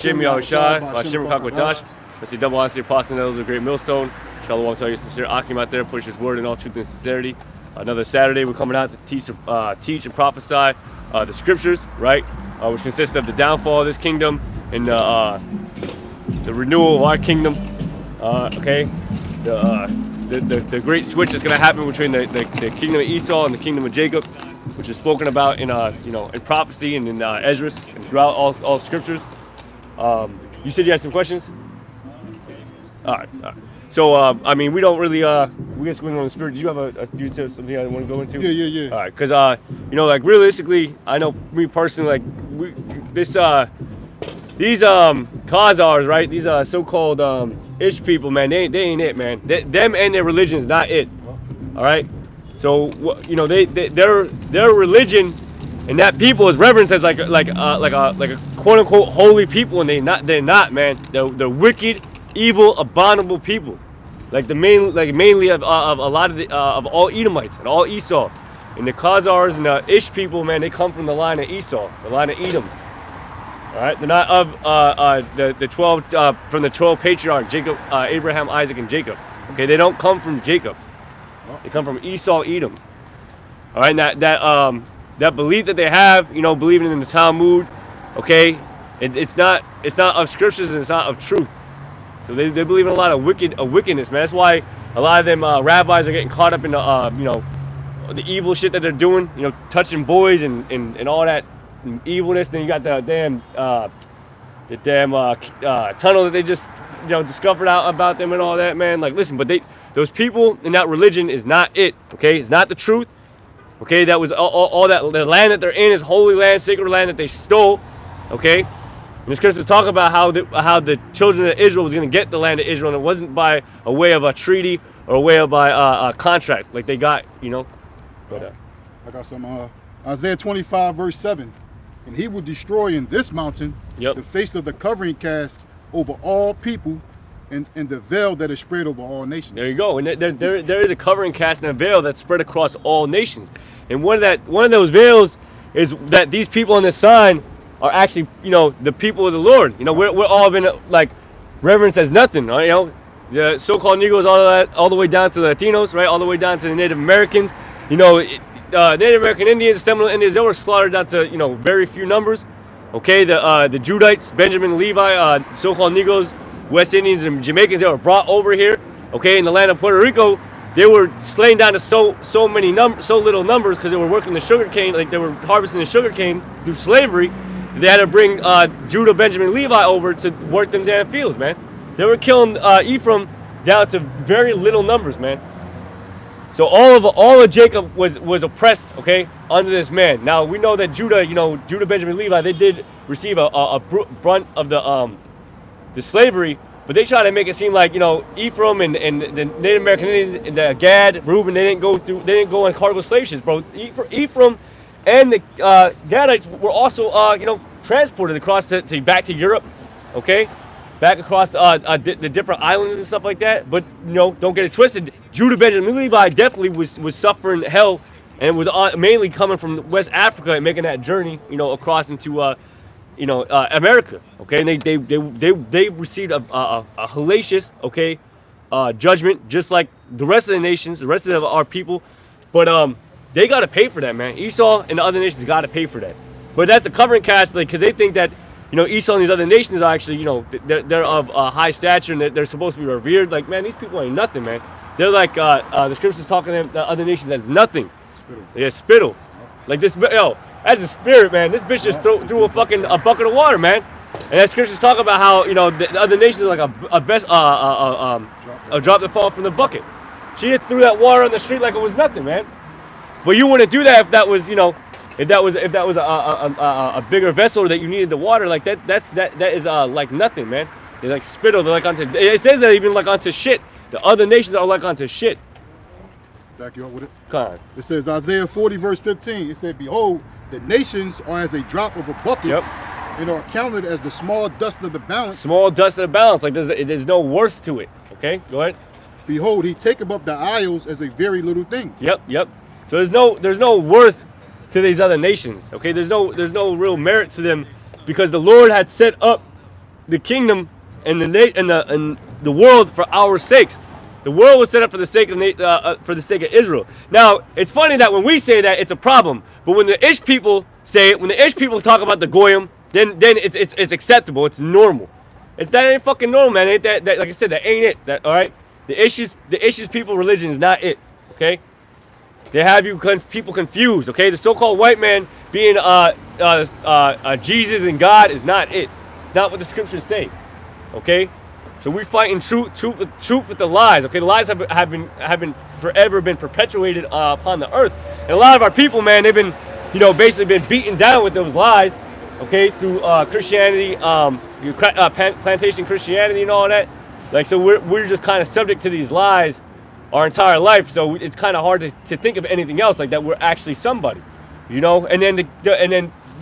Shem Yahushai, Hashem Kakodash. Let's see, double honesty, apostle, and a great millstone. Shalom, tell you sincere Akim out there, push his word in all truth and sincerity. Another Saturday, we're coming out to teach and prophesy the scriptures, right? Which consists of the downfall of this kingdom and the renewal of our kingdom. Okay, the great switch that's going to happen between the kingdom of Esau and the kingdom of Jacob, which is spoken about in in prophecy and in Esdras and throughout all scriptures. You said you had some questions? All right. So, I mean, we don't really, we get swinging on the spirit. Did you have you said something I want to go into? Yeah. All right, because, like, realistically, I know me personally, like, these Khazars, right? These so-called Ish people, man, they ain't it, man. Them and their religion is not it. All right? So, their religion and that people is reverenced as like a quote-unquote holy people, and they're not, man. They're wicked, evil, abominable people, mainly of a lot of all Edomites and all Esau, and the Khazars and the Ish people, man. They come from the line of Esau, the line of Edom. All right, they're not of the 12 from the 12 patriarchs, Jacob, Abraham, Isaac, and Jacob. Okay, they don't come from Jacob. They come from Esau, Edom. All right, and that belief that they have, believing in the Talmud, okay, it's not of scriptures and it's not of truth. So they believe in a lot of wickedness, man. That's why a lot of them rabbis are getting caught up in the evil shit that they're doing, touching boys and all that evilness. Then you got the damn tunnel that they just discovered out about them and all that, man. Like, listen, but those people in that religion is not it, okay? It's not the truth, okay? That was all that, the land that they're in is holy land, sacred land that they stole, okay? And the scriptures talk about how the children of Israel was going to get the land of Israel, and it wasn't by a way of a treaty or a way of a contract like they got, But, I got some Isaiah 25 verse 7, and he will destroy in this mountain the face of the covering cast over all people, and the veil that is spread over all nations. There you go. And there is a covering cast and a veil that's spread across all nations. And one of those veils is that these people on this sign are actually, the people of the Lord. We're all been like reverenced as nothing, right? The so-called Negroes, all the way down to the Latinos, right? All the way down to the Native Americans. Native American Indians, Seminole Indians, they were slaughtered down to very few numbers. Okay, the Judites, Benjamin, Levi, so-called Negroes, West Indians, and Jamaicans, they were brought over here. Okay, in the land of Puerto Rico, they were slain down to so little numbers because they were working the sugar cane, like they were harvesting the sugar cane through slavery. They had to bring Judah, Benjamin, Levi over to work them damn fields, man. They were killing Ephraim down to very little numbers, man. So all of Jacob was oppressed, okay, under this man. Now we know that Judah, Judah, Benjamin, Levi, they did receive a brunt of the slavery, but they try to make it seem like Ephraim and the Native American Indians, and the Gad, Reuben, they didn't go on cargo slave ships, bro. Ephraim and the Gadites were also transported across back to Europe, okay, back across the different islands and stuff like that. But don't get it twisted. Judah, Benjamin, Levi definitely was suffering hell, and was mainly coming from West Africa and making that journey, across into America. Okay, and they received a hellacious, okay, judgment, just like the rest of the nations, the rest of our people. But they got to pay for that, man. Esau and the other nations got to pay for that. But that's a covering cast, like, because they think that Esau and these other nations are actually, they're of high stature and they're supposed to be revered. Like, man, these people ain't nothing, man. They're like the scriptures talking to the other nations as nothing. Spittle. Yeah, spittle. Like this, as a spirit, man, this bitch just threw a bucket of water, man. And that scriptures talk about how the other nations are like a drop that fall from the bucket. She just threw that water on the street like it was nothing, man. But you wouldn't do that if that was if that was a bigger vessel that you needed the water, like that is like nothing, man. They're like spittle. They're like onto. It says that even like onto shit. The other nations are like onto shit. Back you up with it. Come on. It says Isaiah 40 verse 15. It said, "Behold, the nations are as a drop of a bucket, and are counted as the small dust of the balance." Small dust of the balance. Like there's no worth to it. Okay, go ahead. Behold, he taketh up the isles as a very little thing. Yep. So there's no worth to these other nations. Okay, there's no real merit to them, because the Lord had set up the kingdom and the world for our sakes. The world was set up for the sake of Israel. Now, it's funny that when we say that, it's a problem. But when the Ish people say it, when the Ish people talk about the Goyim, then it's acceptable. It's normal. That ain't fucking normal, man. Ain't that like I said, that ain't it. All right. The Ish's people religion is not it. Okay. They have people confused. Okay. The so-called white man being Jesus and God is not it. It's not what the scriptures say. Okay. So we're fighting truth with the lies. Okay, the lies have been forever been perpetuated upon the earth, and a lot of our people, man, they've been, basically been beaten down with those lies. Okay, through Christianity, plantation Christianity, and all that. Like, so we're just kind of subject to these lies our entire life. So it's kind of hard to think of anything else like that. We're actually somebody, and then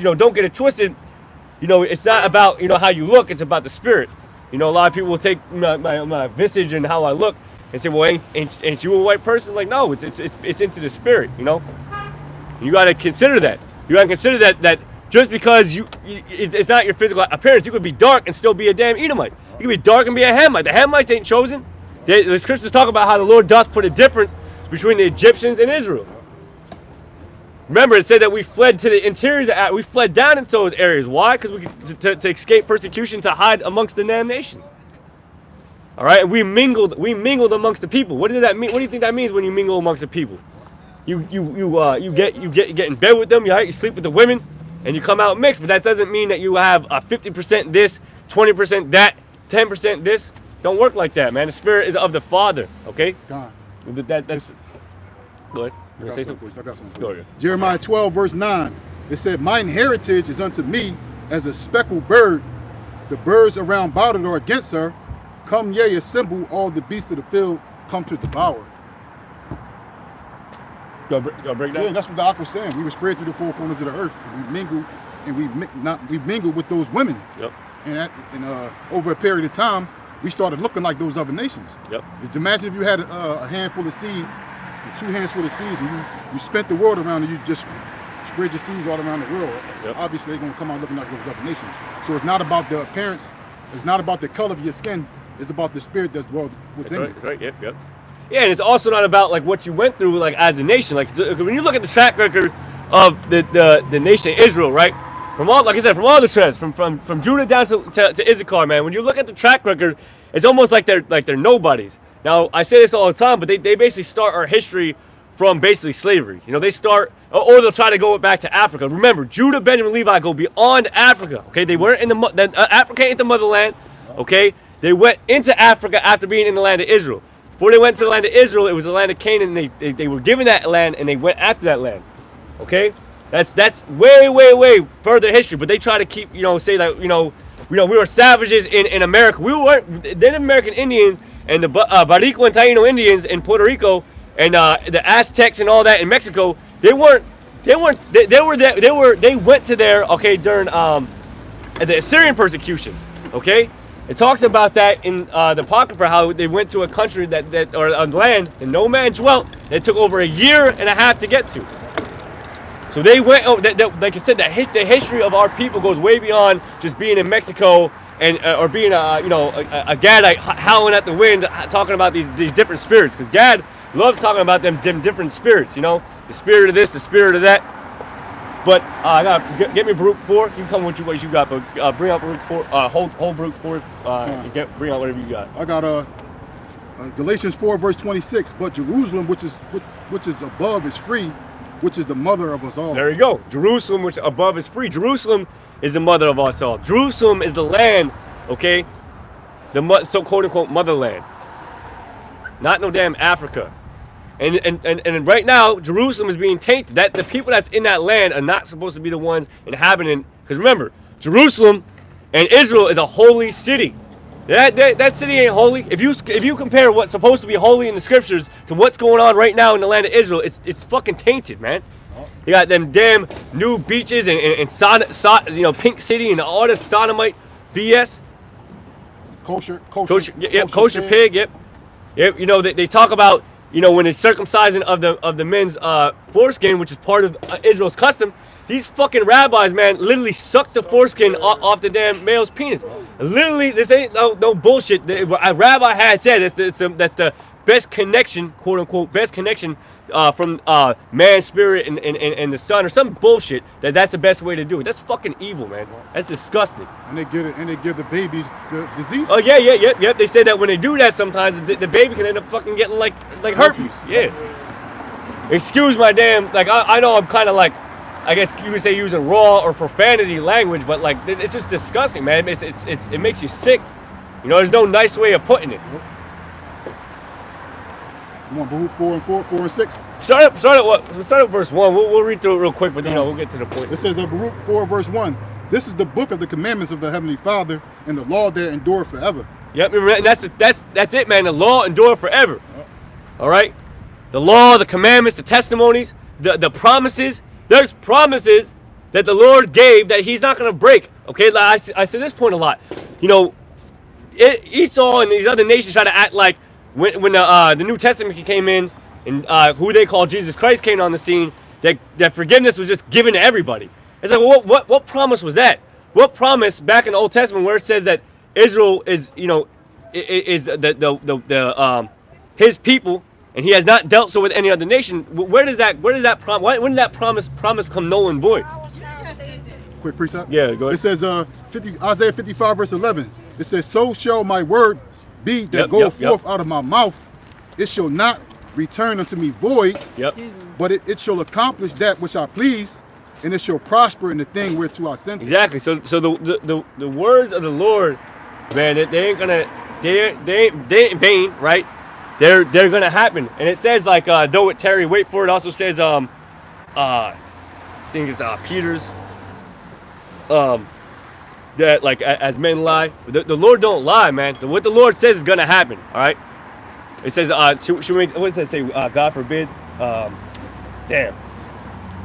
don't get it twisted. It's not about how you look. It's about the spirit. A lot of people will take my visage and how I look and say, well, ain't you a white person? Like, no, it's into the spirit, You got to consider that. You got to consider that just because it's not your physical appearance, you could be dark and still be a damn Edomite. You could be dark and be a Hamite. The Hamites ain't chosen. The scriptures talk about how the Lord doth put a difference between the Egyptians and Israel. Remember, it said that we fled to the interiors. We fled down into those areas. Why? Because to escape persecution, to hide amongst the damn nations. All right, and we mingled amongst the people. What does that mean? What do you think that means when you mingle amongst the people? You get in bed with them. You sleep with the women, and you come out mixed. But that doesn't mean that you have a 50% this, 20% that, 10% this. Don't work like that, man. The spirit is of the Father. Okay. God. That's. Go ahead. I got something for you. Go ahead. Jeremiah 12, verse 9. It said, "Mine heritage is unto me as a speckled bird. The birds around about it are against her. Come, yea, assemble all the beasts of the field, come to devour." Go break down. Yeah, that's what the Ark was saying. We were spread through the four corners of the earth, and we mingled with those women. Yep. And over a period of time, we started looking like those other nations. Yep. Just imagine if you had a handful of seeds, 2 handsful of seeds, and you spent the world around, and you just spread your seeds all around the world. Yep. Obviously, they're going to come out looking like those other nations. So it's not about the appearance. It's not about the color of your skin. It's about the spirit that's within you. That's right. Yep. Yeah, and it's also not about like what you went through like as a nation. Like when you look at the track record of the nation of Israel, right? From all, like I said, from all the tribes, from Judah down to Issachar, man. When you look at the track record, it's almost like they're nobodies. Now I say this all the time, but they basically start our history from basically slavery. They start, or they'll try to go back to Africa. Remember, Judah, Benjamin, Levi go beyond Africa. Okay, they weren't in Africa ain't the motherland. Okay, they went into Africa after being in the land of Israel. Before they went to the land of Israel, it was the land of Canaan. And they were given that land, and they went after that land. Okay, that's way further history. But they try to keep say that we were savages in America. We weren't. Then American Indians and the Barico and Taino Indians in Puerto Rico and the Aztecs and all that in Mexico. They went to there. Okay, during the Assyrian persecution. Okay. It talks about that in the Apocrypha, how they went to a country or a land and no man dwelt. It took over a year and a half to get to. So they went. Like I said, the history of our people goes way beyond just being in Mexico and or being a Gadite howling at the wind, talking about these different spirits. Because Gad loves talking about them different spirits. The spirit of this, the spirit of that. But I gotta get me Baruch 4. You can come with what you got, but bring out Baruch 4. Hold Baruch 4. Bring out whatever you got. I got Galatians 4 verse 26. But Jerusalem, which is above, is free, which is the mother of us all. There you go. Jerusalem, which above is free. Jerusalem is the mother of us all. Jerusalem is the land, okay, the so quote unquote motherland. Not no damn Africa. And right now, Jerusalem is being tainted. That the people that's in that land are not supposed to be the ones inhabiting. Because remember, Jerusalem and Israel is a holy city. That city ain't holy. If you compare what's supposed to be holy in the scriptures to what's going on right now in the land of Israel, it's fucking tainted, man. You got them damn new beaches and Pink City and all this sodomite BS. Kosher pig. Yep. They talk about you know, when it's circumcising of the men's foreskin, which is part of Israel's custom, these fucking rabbis, man, literally suck the foreskin off the damn male's penis. Literally, this ain't no bullshit. A rabbi had said that's the best connection, quote unquote, best connection from man's spirit and the sun, or some bullshit that's the best way to do it. That's fucking evil, man. That's disgusting. And they give the babies the disease. Oh yeah. They said that when they do that, sometimes the baby can end up fucking getting like herpes. Yeah. Excuse my damn, like I know I'm kind of like, I guess you would say using raw or profanity language, but like it's just disgusting, man. It makes you sick. You know, there's no nice way of putting it. You want Baruch 4 and 6? Start at verse 1. We'll read through it real quick, but you know, we'll get to the point. It says Baruch 4 verse 1. This is the book of the commandments of the Heavenly Father, and the law there endure forever. Yep, and that's it, man. The law endure forever. All right? The law, the commandments, the testimonies, the promises. There's promises that the Lord gave that he's not going to break. Okay, I say this point a lot. You know, Esau and these other nations try to act like when the New Testament came in and who they call Jesus Christ came on the scene, that forgiveness was just given to everybody. It's like, well, what promise was that? What promise back in the Old Testament where it says that Israel is, you know, is his people, and he has not dealt so with any other nation? When did that promise become null and void? Quick precept. Yeah, go ahead. It says Isaiah 55 verse 11. It says, so shall my word be that goeth forth out of my mouth. It shall not return unto me void, but it shall accomplish that which I please, and it shall prosper in the thing whereto I sent it. Exactly. So the words of the Lord, man, they ain't in vain, right? They're gonna happen. And it says, like, though it tarry, wait for it. Also says I think it's Peter's that, like, as men lie, the Lord don't lie, man. What the Lord says is gonna happen. All right. It says, should we, what does it say? God forbid. Damn.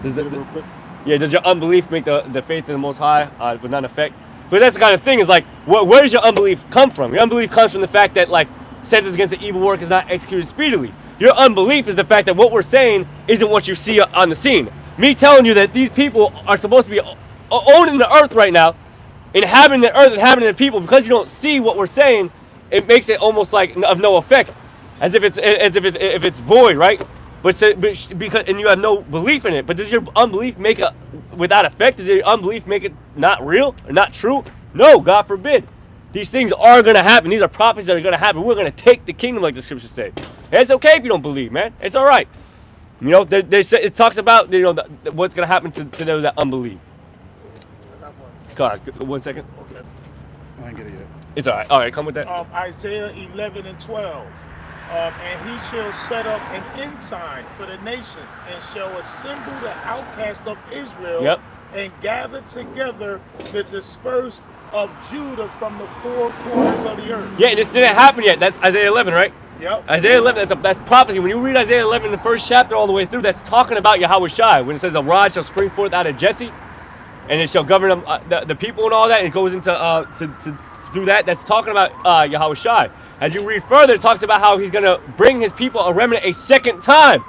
Does your unbelief make the faith in the Most High with none effect? But that's the kind of thing, is like, where does your unbelief come from? Your unbelief comes from the fact that, like, sentence against the evil work is not executed speedily. Your unbelief is the fact that what we're saying isn't what you see on the scene. Me telling you that these people are supposed to be owning the earth right now, inhabiting the earth, inhabiting the people, because you don't see what we're saying, it makes it almost like of no effect, as if it's void, right? But because, and you have no belief in it. But does your unbelief make it without effect? Does your unbelief make it not real or not true? No, God forbid. These things are going to happen. These are prophecies that are going to happen. We're going to take the kingdom, like the scriptures say. And it's okay if you don't believe, man. It's all right. You know, they say, it talks about, you know, what's going to happen to those that unbelieve. God, 1 second. Okay. I ain't get it yet. It's all right. All right, come with that. Isaiah 11 and 12. And he shall set up an ensign for the nations, and shall assemble the outcast of Israel, and gather together the dispersed of Judah from the four corners of the earth. Yeah, this didn't happen yet. That's Isaiah 11, right? Yep. Isaiah 11, that's prophecy. When you read Isaiah 11, the first chapter all the way through, that's talking about Yahushua. When it says a rod shall spring forth out of Jesse, and it shall govern them, the people and all that, and it goes into to do that. That's talking about Yahushua. As you read further, it talks about how he's going to bring his people, a remnant, a second time.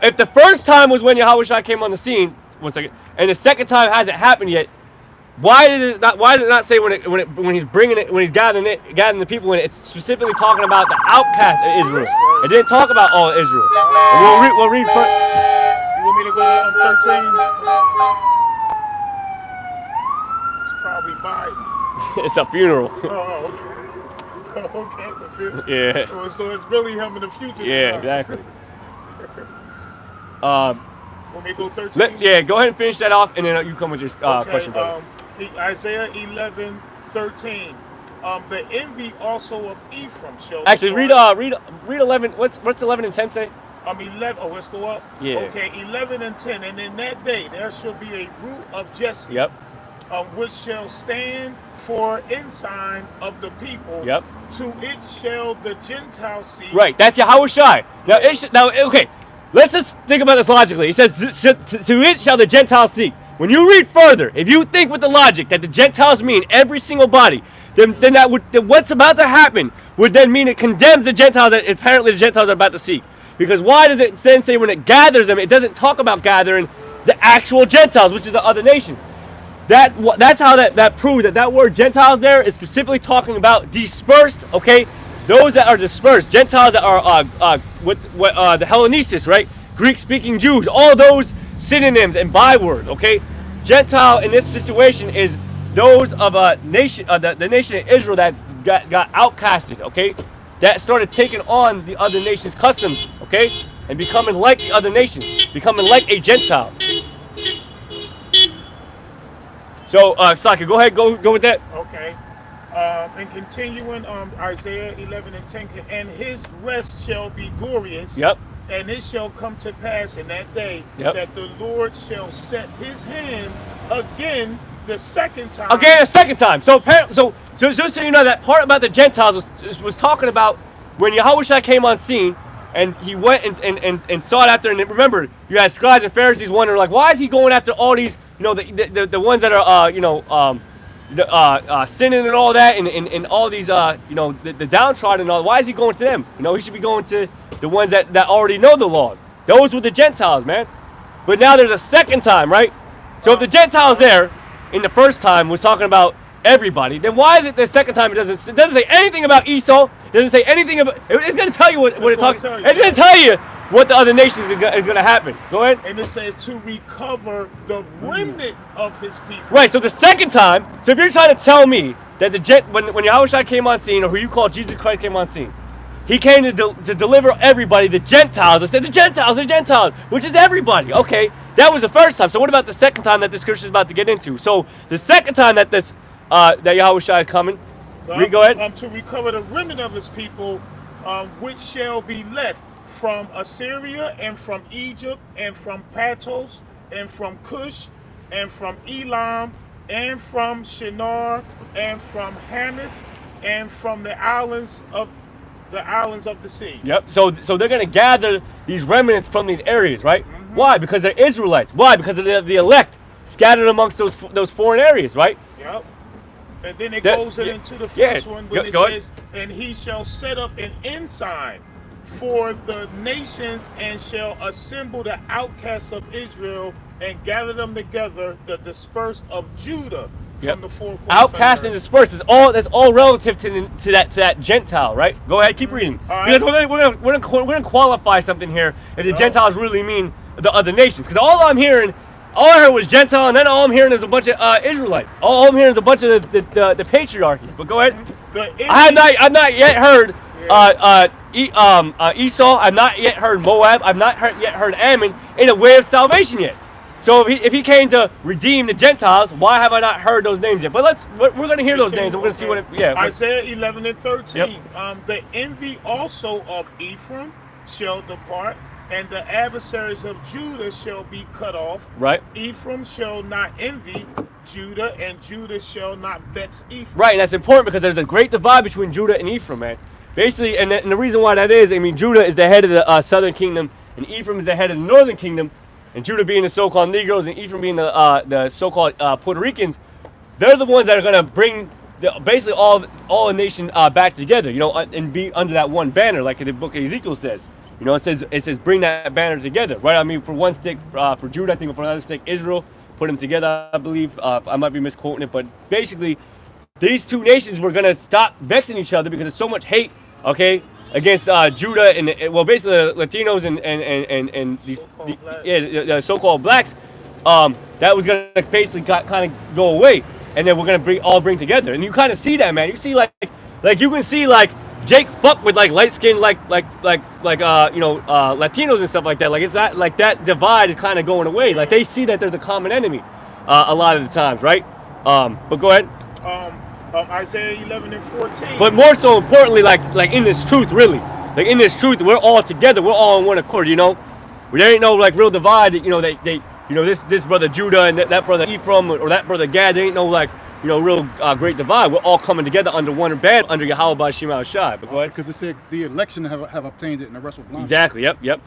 If the first time was when Yahushua came on the scene, 1 second, and the second time hasn't happened yet, why does it not say when he's bringing it, when he's gathering the people, when it's specifically talking about the outcast of Israel? It didn't talk about all Israel. And we'll read first. You want me to go to 13? It's probably Biden. It's a funeral. Okay, it's a funeral. Yeah. So it's really him in the future. Yeah, exactly. Want me to go 13? Yeah, go ahead and finish that off, and then you come with your question, brother. Isaiah 11, 13. The envy also of Ephraim shall. Actually, read 11. What's 11 and 10 say? 11. Oh, let's go up. Yeah. Okay, 11 and 10. And in that day there shall be a root of Jesse. Yep. Which shall stand for ensign of the people. Yep. To it shall the Gentile seed. Right. That's Yahushua. Now, okay. Let's just think about this logically. He says, to it shall the Gentiles seek. When you read further, if you think with the logic that the Gentiles mean every single body, then that would, then what's about to happen would then mean it condemns the Gentiles that apparently the Gentiles are about to seek. Because why does it then say when it gathers them, it doesn't talk about gathering the actual Gentiles, which is the other nations. That's how that proves that word Gentiles there is specifically talking about dispersed, okay? Those that are dispersed, Gentiles that are the Hellenistus, right? Greek-speaking Jews, all those synonyms and bywords, okay? Gentile in this situation is those of a nation, the nation of Israel that's got outcasted, okay? That started taking on the other nations' customs, okay? And becoming like the other nations, becoming like a Gentile. So, Saka, go ahead, go with that. Okay. And continuing Isaiah 11 and 10, and his rest shall be glorious. Yep. And it shall come to pass in that day that the Lord shall set his hand again the second time. Again, a second time. So just so you know, that part about the Gentiles was talking about when Yahushua came on scene, and he went and sought after. And remember, you had scribes and Pharisees wondering, like, why is he going after all these, you know, the ones that are sinning and all that, and all these you know, the downtrodden and all. Why is he going to them? You know, he should be going to the ones that already know the laws. Those were the Gentiles, man. But now there's a second time, right? So if the Gentiles there in the first time was talking about everybody, then why is it the second time it doesn't say anything about Esau? It doesn't say anything about. It's going to tell you what it talks. It's going to tell you what the other nations is going to happen. Go ahead. And it says to recover the remnant of his people. Right. So the second time. So if you're trying to tell me that when Yahushua came on scene, or who you call Jesus Christ came on scene, he came to deliver everybody, the Gentiles. I said the Gentiles, which is everybody. Okay, that was the first time. So what about the second time that this scripture is about to get into? So the second time that this that Yahushua is coming, go ahead. To recover the remnant of his people, which shall be left from Assyria and from Egypt and from Patos and from Cush and from Elam and from Shinar and from Hamath and from the islands of the sea. Yep. So they're going to gather these remnants from these areas, right? Mm-hmm. Why? Because they're Israelites. Why? Because of the elect scattered amongst those foreign areas, right? Yep. And then it goes into the first one when it says, and he shall set up an ensign for the nations and shall assemble the outcasts of Israel and gather them together, the dispersed of Judah. From the four outcast and dispersed is all. That's all relative to that Gentile, right? Go ahead, keep reading. Because we're gonna qualify something here. If the Gentiles really mean the other nations, because all I heard was Gentile, and then all I'm hearing is a bunch of Israelites. All I'm hearing is a bunch of the patriarchy. But go ahead. I've not yet heard Esau. I've not yet heard Moab. I've not yet heard Ammon in a way of salvation yet. So if he came to redeem the Gentiles, why have I not heard those names yet? But we're going to hear those names. And we're going to see what. Isaiah 11 and 13. The envy also of Ephraim shall depart, and the adversaries of Judah shall be cut off. Right. Ephraim shall not envy Judah, and Judah shall not vex Ephraim. Right, and that's important because there's a great divide between Judah and Ephraim, man. Basically, and the reason why that is, I mean, Judah is the head of the southern kingdom, and Ephraim is the head of the northern kingdom. And Judah being the so-called Negroes and Ephraim being the so-called Puerto Ricans, they're the ones that are going to bring basically all the nation back together, you know, and be under that one banner, like the book of Ezekiel says. You know, it says bring that banner together, right? I mean, for one stick for Judah, I think for another stick Israel, put them together, I believe. I might be misquoting it, but basically, these two nations were going to stop vexing each other because there's so much hate, okay, against Judah and basically the Latinos and these the so-called blacks. That was gonna basically kind of go away, and then we're gonna all bring together. And you kind of see that, man. You see like you can see like Jake fuck with like light skin like Latinos and stuff like that. Like it's not like that divide is kind of going away. Like they see that there's a common enemy a lot of the times, right? But go ahead. Isaiah 11 and 14. But more so importantly, like in this truth, really, like in this truth, we're all together. We're all on one accord, you know. There ain't no like real divide. You know, this brother Judah and that brother Ephraim or that brother Gad. There ain't no like real great divide. We're all coming together under one band under Yakalba Page. But go ahead. Because it said the election have obtained it and the rest was blind. Exactly. Yep.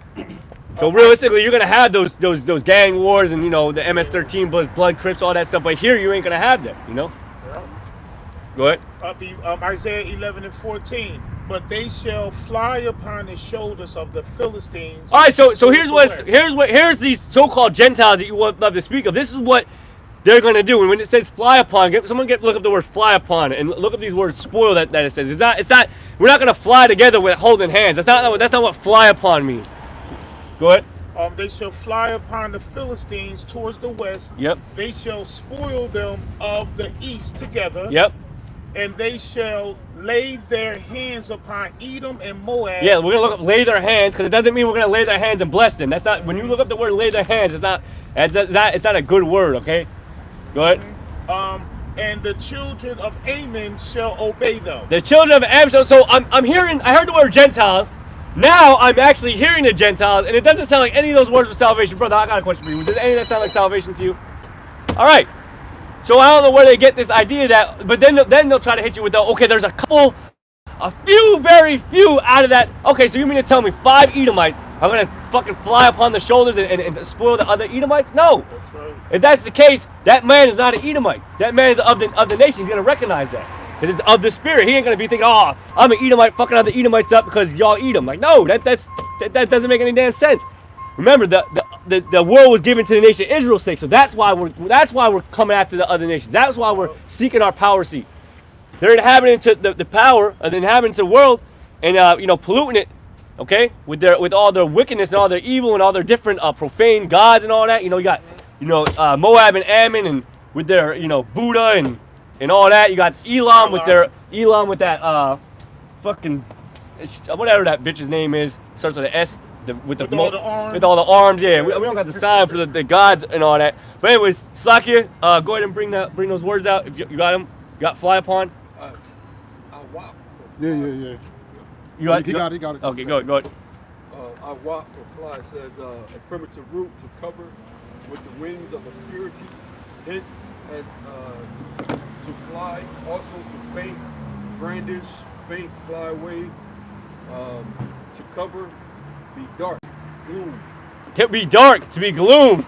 So realistically, you're gonna have those gang wars and the MS-13 blood Crips, all that stuff. But here, you ain't gonna have that. You know. Go ahead. Isaiah 11 and 14. But they shall fly upon the shoulders of the Philistines. All right, so here's these so-called Gentiles that you would love to speak of. This is what they're going to do. And when it says fly upon, look up the word fly upon and look up these words spoil that it says. It's not. We're not going to fly together with holding hands. That's not what fly upon means. Go ahead. They shall fly upon the Philistines towards the west. Yep. They shall spoil them of the east together. Yep. And they shall lay their hands upon Edom and Moab. Yeah, we're gonna look up lay their hands because it doesn't mean we're gonna lay their hands and bless them. That's not when you look up the word lay their hands. It's not a good word. Okay, go ahead. And the children of Ammon shall obey them. The children of Ammon. So I'm hearing. I heard the word Gentiles. Now I'm actually hearing the Gentiles, and it doesn't sound like any of those words for salvation, brother. I got a question for you. Does any of that sound like salvation to you? All right. So I don't know where they get this idea that, but then they'll try to hit you with the, okay, there's a few, very few out of that. Okay, so you mean to tell me 5 Edomites are going to fucking fly upon the shoulders and spoil the other Edomites? No. That's right. If that's the case, that man is not an Edomite. That man is of the nation. He's going to recognize that. Because it's of the spirit. He ain't going to be thinking, oh, I'm an Edomite fucking other Edomites up because y'all eat them. Like, no, that doesn't make any damn sense. Remember, the world was given to the nation Israel's sake, so that's why we're coming after the other nations. That's why we're seeking our power seat. They're inhabiting to the power, they're inhabiting the world, and polluting it, okay, with all their wickedness and all their evil and all their different profane gods and all that. You got Moab and Ammon and with their Buddha and all that. You got Elam with that fucking whatever that bitch's name is, starts with an S. With all the arms, yeah. We don't got the sign for the gods and all that. But anyways, Slakia, go ahead and bring those words out. If you got them, you got fly upon. Yeah. You got it. Okay, go ahead. Awap for fly says a primitive root to cover with the wings of obscurity. Hence as to fly, also to faint, brandish, faint, fly away, to cover. Be dark, gloom. To be dark, to be gloom.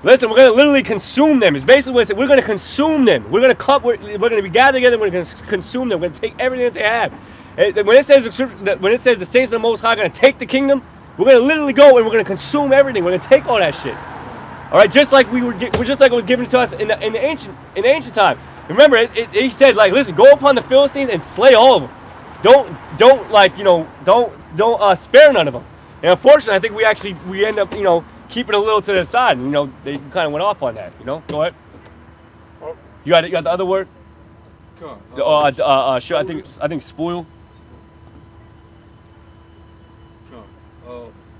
Listen, we're going to literally consume them. It's basically what it said. We're going to consume them. We're going to be gathered together. We're going to consume them. We're going to take everything that they have. When it says the saints of the Most High are going to take the kingdom, we're going to literally go and we're going to consume everything. We're going to take all that shit. All right, just like it was given to us in the ancient time. Remember, he said, like, listen, go upon the Philistines and slay all of them. Don't spare none of them. And unfortunately, I think we end up keeping a little to the side. And, they kind of went off on that. Go ahead. You got the other word. Sure. I think spoil.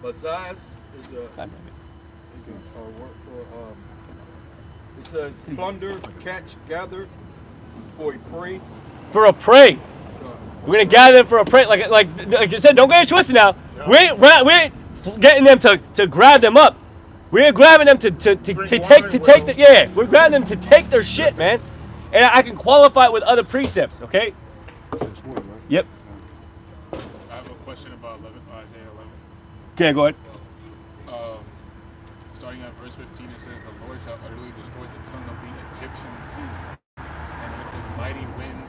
Bazaz is the word for it says plunder, catch, gather for a prey. For a prey. We're gonna gather them for a prey. Like I said, don't get it twisted now. Yeah. We ain't getting them to grab them up. We're grabbing them to take the yeah. We're grabbing them to take their shit, man. And I can qualify it with other precepts, okay? Yep. I have a question about Isaiah 11. Okay, go ahead. Starting at verse 15, it says, "The Lord shall utterly destroy the tongue of the Egyptian sea, and with his mighty wind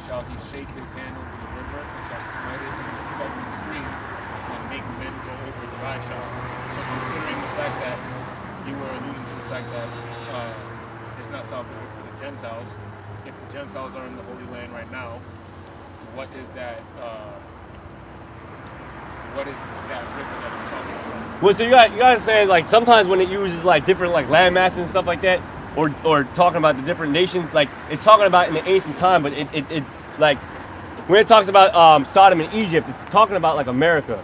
shall he shake his hand over the river, and shall smite it in the 7 streams, and make men go over dry shod." So considering the fact that you were alluding to the fact that it's not salvation for the Gentiles, if the Gentiles are in the Holy Land right now, what is that river that it's talking about? Well, so you guys saying like sometimes when it uses like different like land masses and stuff like that, or talking about the different nations, like it's talking about in the ancient time, but it like when it talks about Sodom and Egypt, it's talking about like America.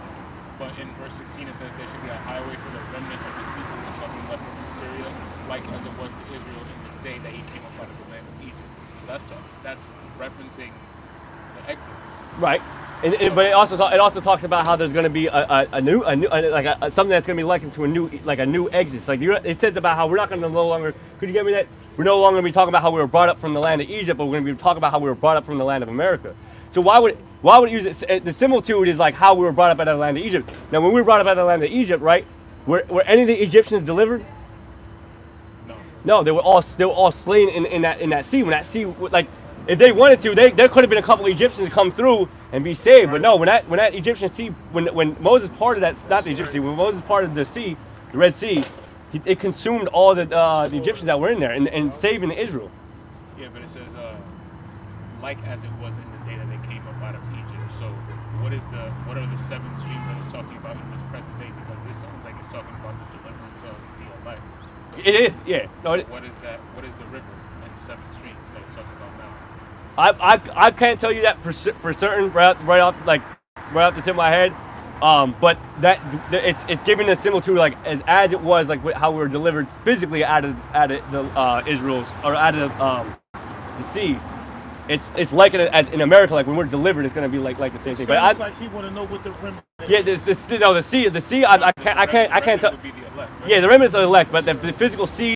But in verse 16 it says there should be a highway for the remnant of his people which shall be left from Syria, like as it was to Israel in the day that he came up out of the land of Egypt. So that's referencing the Exodus. Right. But it also talks about how there's going to be a new something that's going to be likened to a new Exodus. Like it says about how we're not going to no longer. Could you get me that? We're no longer going to be talking about how we were brought up from the land of Egypt, but we're going to be talking about how we were brought up from the land of America. So why would it use it? The similitude is like how we were brought up out of the land of Egypt. Now, when we were brought up out of the land of Egypt, right? Were any of the Egyptians delivered? No. No, they were all slain in that sea. When that sea, like if they wanted to, there could have been a couple of Egyptians come through and be saved. But no, when that Egyptian sea, when Moses parted that, not the Egyptian sea, when Moses parted the sea, the Red Sea, it consumed all the Egyptians that were in there and saving Israel. Yeah, but it says like as it was in the day that they came up out of Egypt. So what are the 7 streams that it's talking about in this present day? Because this sounds like it's talking about the deliverance of the elect. It is, yeah. No, so what is that? What is the river and the 7 streams that it's talking about now? I can't tell you that for certain right off the tip of my head. But it's giving a symbol to like as it was like how we were delivered physically out of the Israel's or out of the sea. It's like it as in America, like when we're delivered, it's gonna be like the same thing. But like he want to know what the remnant. Yeah, the sea. I can't tell. Would be the elect, right? Yeah, the remnants are elect, but the physical sea